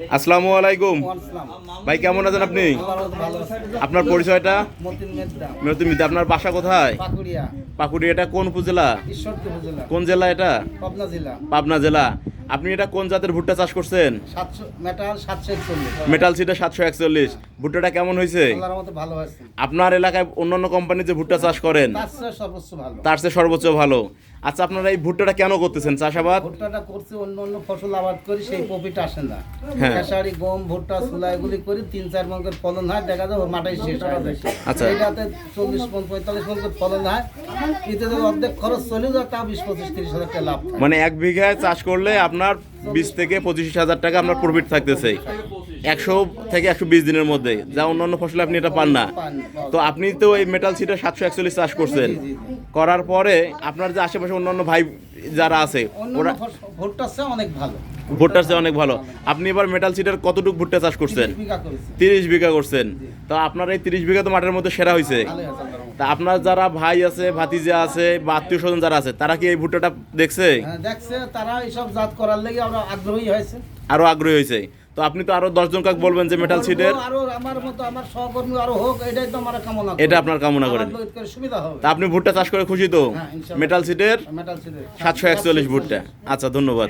আসসালামু আলাইকুম ভাই, কেমন আছেন আপনি? আপনার পরিচয়টা? মতিন মিদ্দা। আপনার বাসা কোথায়? পাকুড়িয়া। এটা কোন উপজেলা? কোন জেলা এটা? পাবনা জেলা। আপনি এটা কোন জাতের ভুট্টা চাষ করছেন? মেটাল সিটা 741। ভুট্টাটা কেমন হয়েছে? আপনার এলাকায় অন্যান্য কোম্পানি যে ভুট্টা চাষ করেন তার চেয়ে সর্বোচ্চ ভালো। আচ্ছা, আপনারা এই ভুট্টাটা কেন করতেছেন চাষাবাদ? ভুট্টাটা করছি অন্য ফসল আবাদ করি, সেই প্রফিট আসে না। খেসারি, গম, ভুট্টা, ছোলা এগুলি করি, 3-4 মণ করে ফলন হয়, দেখা যায় মাটাই শেষ হয়ে যায়। আচ্ছা, এটাতে 40 মণ 45 মণ করে ফলন হয়, এতে অর্ধেক খরচ চলে যায়, তা 20-25-30 হাজার টাকা লাভ। মানে 1 বিঘায় চাষ করলে আপনার 20 থেকে 25 হাজার টাকা আপনার প্রফিট থাকতেছে 100 থেকে 120 দিনের মধ্যে, যা অন্যান্য ফসলে আপনি এটা পান না। তো আপনি তো এই মেটাল সিটা 741 চাষ করছেন, করার পরে আপনার যে আশেপাশে অন্যান্য ভাই যারা আছে ওরা ভুট্টার চেয়ে অনেক ভালো। ভুট্টার চেয়ে অনেক ভালো। আপনি এবার মেটাল সিটার কতটুকু ভুট্টা চাষ করছেন? 30 বিঘা করছেন। তো আপনার এই 30 বিঘা তো মাঠের মধ্যে সেরা হয়েছে। তা আপনার যারা ভাই আছে, ভাতিজা আছে বা আত্মীয় স্বজন যারা আছে, তারা কি এই ভুট্টাটা দেখছে? দেখছে, তারা এইসব জাত করার লেগে আমরা আগ্রহী হয়েছে, আরো আগ্রহী হয়েছে। তো আপনি তো আরো 10 জন কাকে বলবেন যে মেটাল সিটের আরো আমার মতো আমার সহকর্মী আরো হোক, এটাই তো আমার কামনা। এটা আপনার কামনা করেন। সুবিধা হবে। তা আপনি ভুট্টা চাষ করে খুশি তো? মেটাল সিটের 741 ভুট্টা। আচ্ছা, ধন্যবাদ।